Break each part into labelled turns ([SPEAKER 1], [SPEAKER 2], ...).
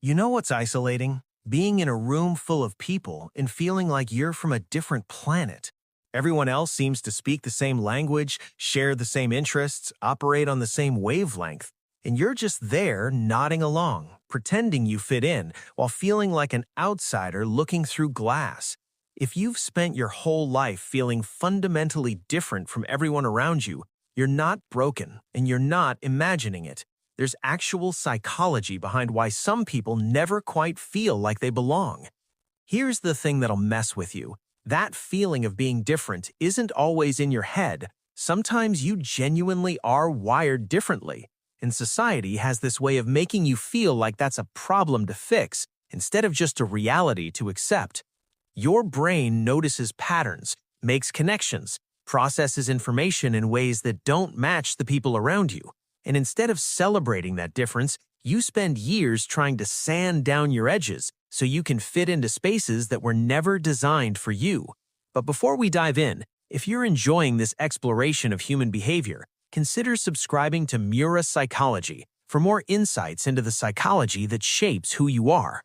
[SPEAKER 1] You know what's isolating? Being in a room full of people and feeling like you're from a different planet. Everyone else seems to speak the same language, share the same interests, operate on the same wavelength, and you're just there nodding along, pretending you fit in, while feeling like an outsider looking through glass. If you've spent your whole life feeling fundamentally different from everyone around you, you're not broken, and you're not imagining it. There's actual psychology behind why some people never quite feel like they belong. Here's the thing that'll mess with you. That feeling of being different isn't always in your head. Sometimes you genuinely are wired differently, and society has this way of making you feel like that's a problem to fix instead of just a reality to accept. Your brain notices patterns, makes connections, processes information in ways that don't match the people around you. And instead of celebrating that difference, you spend years trying to sand down your edges so you can fit into spaces that were never designed for you. But before we dive in, if you're enjoying this exploration of human behavior, consider subscribing to Mura Psychology for more insights into the psychology that shapes who you are.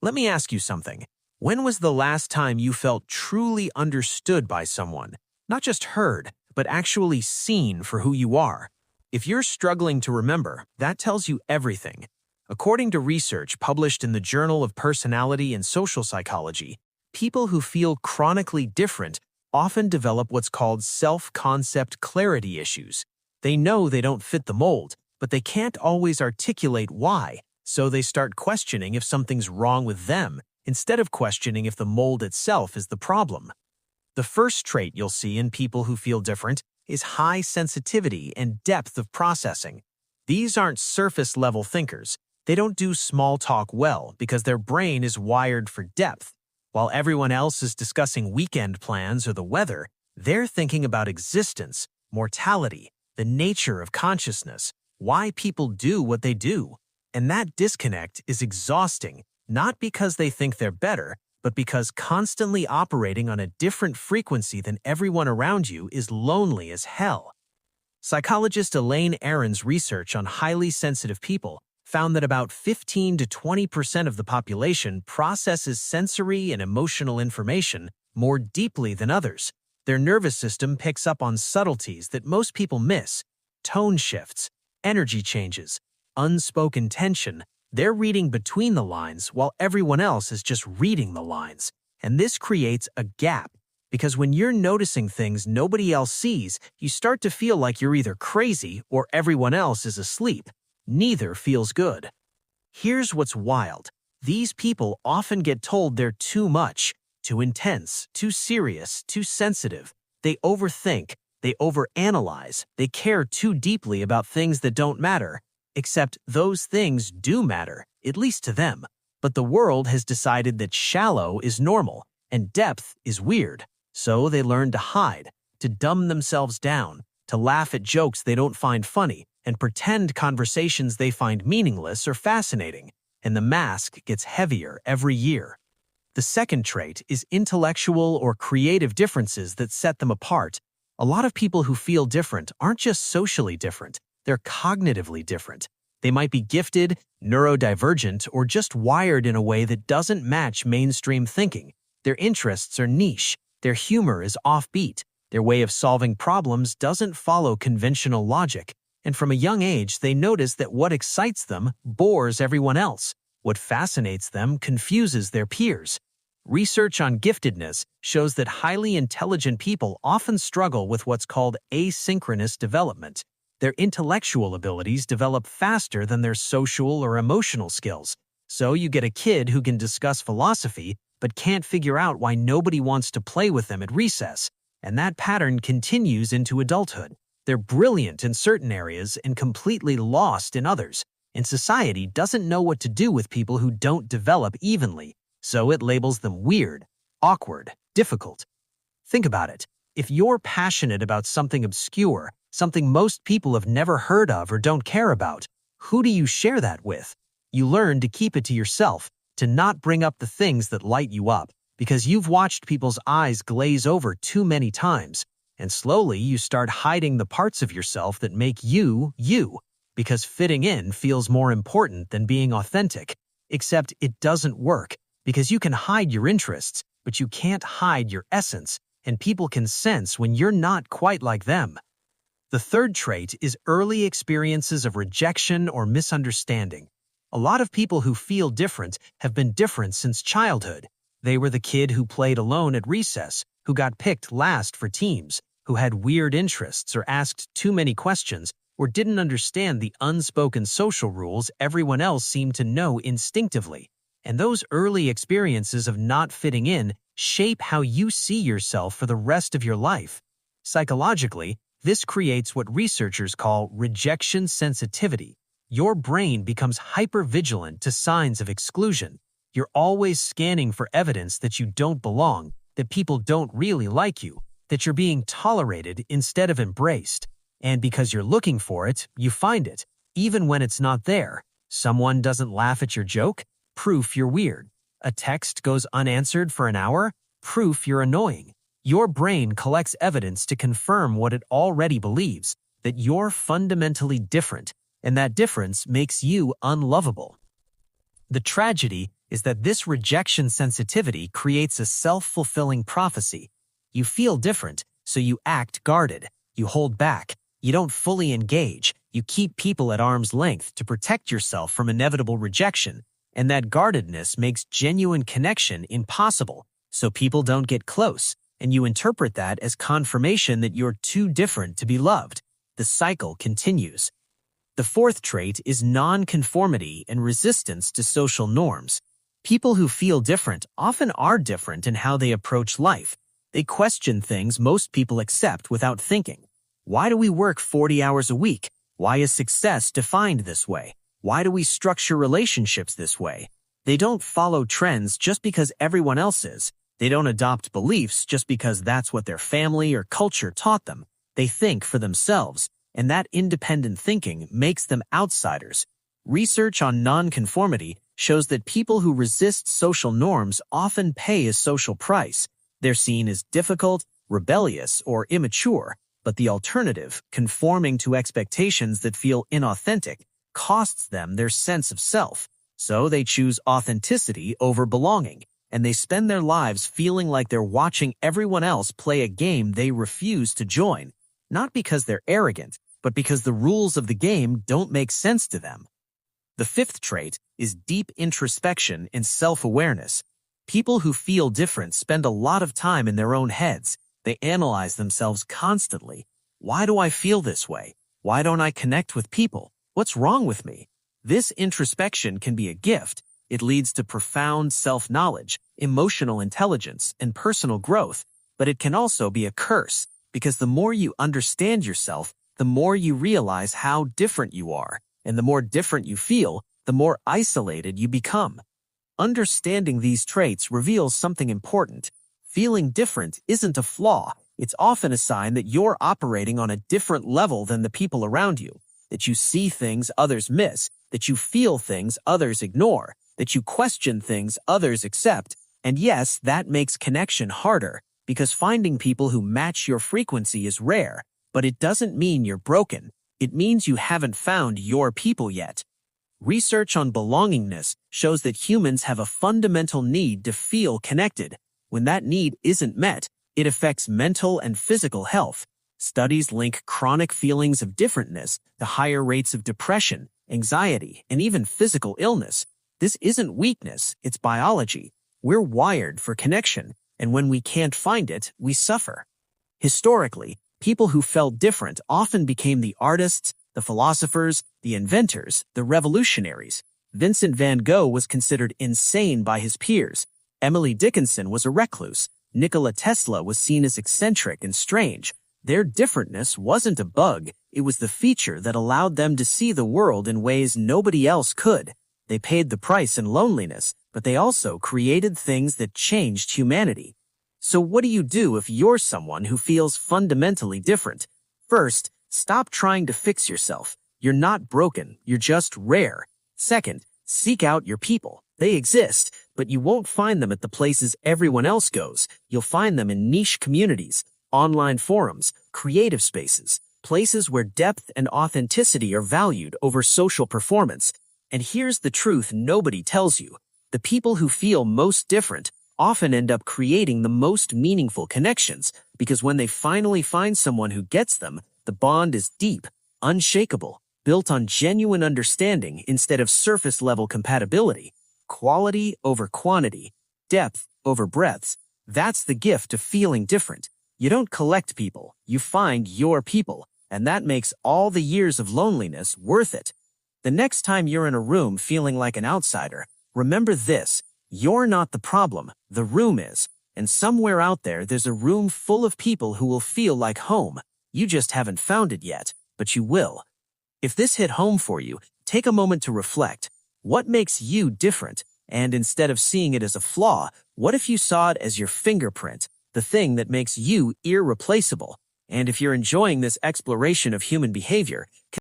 [SPEAKER 1] Let me ask you something. When was the last time you felt truly understood by someone? Not just heard, but actually seen for who you are. If you're struggling to remember, that tells you everything. According to research published in the Journal of Personality and Social Psychology, people who feel chronically different often develop what's called self-concept clarity issues. They know they don't fit the mold, but they can't always articulate why, so they start questioning if something's wrong with them, instead of questioning if the mold itself is the problem. The first trait you'll see in people who feel different is high sensitivity and depth of processing. These aren't surface-level thinkers. They don't do small talk well because their brain is wired for depth. While everyone else is discussing weekend plans or the weather, they're thinking about existence, mortality, the nature of consciousness, why people do what they do. And that disconnect is exhausting, not because they think they're better, but because constantly operating on a different frequency than everyone around you is lonely as hell. Psychologist Elaine Aron's research on highly sensitive people found that about 15 to 20% of the population processes sensory and emotional information more deeply than others. Their nervous system picks up on subtleties that most people miss: tone shifts, energy changes, unspoken tension. They're reading between the lines while everyone else is just reading the lines. And this creates a gap, because when you're noticing things nobody else sees, you start to feel like you're either crazy or everyone else is asleep. Neither feels good. Here's what's wild. These people often get told they're too much, too intense, too serious, too sensitive. They overthink, they overanalyze, they care too deeply about things that don't matter. Except those things do matter, at least to them. But the world has decided that shallow is normal and depth is weird. So they learn to hide, to dumb themselves down, to laugh at jokes they don't find funny, and pretend conversations they find meaningless or fascinating. And the mask gets heavier every year. The second trait is intellectual or creative differences that set them apart. A lot of people who feel different aren't just socially different. They're cognitively different. They might be gifted, neurodivergent, or just wired in a way that doesn't match mainstream thinking. Their interests are niche. Their humor is offbeat. Their way of solving problems doesn't follow conventional logic. And from a young age, they notice that what excites them bores everyone else. What fascinates them confuses their peers. Research on giftedness shows that highly intelligent people often struggle with what's called asynchronous development. Their intellectual abilities develop faster than their social or emotional skills. So you get a kid who can discuss philosophy but can't figure out why nobody wants to play with them at recess. And that pattern continues into adulthood. They're brilliant in certain areas and completely lost in others. And society doesn't know what to do with people who don't develop evenly, so it labels them weird, awkward, difficult. Think about it. If you're passionate about something obscure, something most people have never heard of or don't care about, who do you share that with? You learn to keep it to yourself, to not bring up the things that light you up, because you've watched people's eyes glaze over too many times, and slowly you start hiding the parts of yourself that make you, you, because fitting in feels more important than being authentic.
[SPEAKER 2] Except it doesn't work, because you can hide your interests, but you can't hide your essence, and people can sense when you're not quite like them. The third trait is early experiences of rejection or misunderstanding. A lot of people who feel different have been different since childhood. They were the kid who played alone at recess, who got picked last for teams, who had weird interests or asked too many questions, or didn't understand the unspoken social rules everyone else seemed to know instinctively. And those early experiences of not fitting in shape how you see yourself for the rest of your life. Psychologically, this creates what researchers call rejection sensitivity. Your brain becomes hypervigilant to signs of exclusion. You're always scanning for evidence that you don't belong, that people don't really like you, that you're being tolerated instead of embraced. And because you're looking for it, you find it, even when it's not there. Someone doesn't laugh at your joke? Proof you're weird. A text goes unanswered for an hour? Proof you're annoying. Your brain collects evidence to confirm what it already believes, that you're fundamentally different, and that difference makes you unlovable. The tragedy is that this rejection sensitivity creates a self-fulfilling prophecy. You feel different, so you act guarded. You hold back. You don't fully engage. You keep people at arm's length to protect yourself from inevitable rejection, and that guardedness makes genuine connection impossible, so people don't get close, and you interpret that as confirmation that you're too different to be loved. The cycle continues. The fourth trait is nonconformity and resistance to social norms. People who feel different often are different in how they approach life. They question things most people accept without thinking. Why do we work 40 hours a week? Why is success defined this way? Why do we structure relationships this way? They don't follow trends just because everyone else is. They don't adopt beliefs just because that's what their family or culture taught them. They think for themselves, and that independent thinking makes them outsiders. Research on nonconformity shows that people who resist social norms often pay a social price. They're seen as difficult, rebellious, or immature. But the alternative, conforming to expectations that feel inauthentic, costs them their sense of self. So they choose authenticity over belonging, and they spend their lives feeling like they're watching everyone else play a game they refuse to join, not because they're arrogant, but because the rules of the game don't make sense to them. The fifth trait is deep introspection and self-awareness. People who feel different spend a lot of time in their own heads. They analyze themselves constantly. Why do I feel this way? Why don't I connect with people? What's wrong with me? This introspection can be a gift. It leads to profound self-knowledge, emotional intelligence, and personal growth. But it can also be a curse, because the more you understand yourself, the more you realize how different you are. And the more different you feel, the more isolated you become. Understanding these traits reveals something important. Feeling different isn't a flaw. It's often a sign that you're operating on a different level than the people around you, that you see things others miss, that you feel things others ignore, that you question things others accept. And yes, that makes connection harder, because finding people who match your frequency is rare, but it doesn't mean you're broken. It means you haven't found your people yet. Research on belongingness shows that humans have a fundamental need to feel connected. When that need isn't met, it affects mental and physical health. Studies link chronic feelings of differentness to higher rates of depression, anxiety, and even physical illness. This isn't weakness, it's biology. We're wired for connection, and when we can't find it, we suffer. Historically, people who felt different often became the artists, the philosophers, the inventors, the revolutionaries. Vincent van Gogh was considered insane by his peers. Emily Dickinson was a recluse. Nikola Tesla was seen as eccentric and strange. Their differentness wasn't a bug, it was the feature that allowed them to see the world in ways nobody else could. They paid the price in loneliness, but they also created things that changed humanity. So what do you do if you're someone who feels fundamentally different? First, stop trying to fix yourself. You're not broken, you're just rare. Second, seek out your people. They exist, but you won't find them at the places everyone else goes. You'll find them in niche communities, online forums, creative spaces, places where depth and authenticity are valued over social performance. And here's the truth nobody tells you. The people who feel most different often end up creating the most meaningful connections, because when they finally find someone who gets them, the bond is deep, unshakable, built on genuine understanding instead of surface-level compatibility. Quality over quantity, depth over breadth. That's the gift of feeling different. You don't collect people, you find your people, and that makes all the years of loneliness worth it. The next time you're in a room feeling like an outsider, remember this: you're not the problem, the room is. And somewhere out there, there's a room full of people who will feel like home. You just haven't found it yet, but you will. If this hit home for you, take a moment to reflect. What makes you different? And instead of seeing it as a flaw, what if you saw it as your fingerprint, the thing that makes you irreplaceable? And if you're enjoying this exploration of human behavior,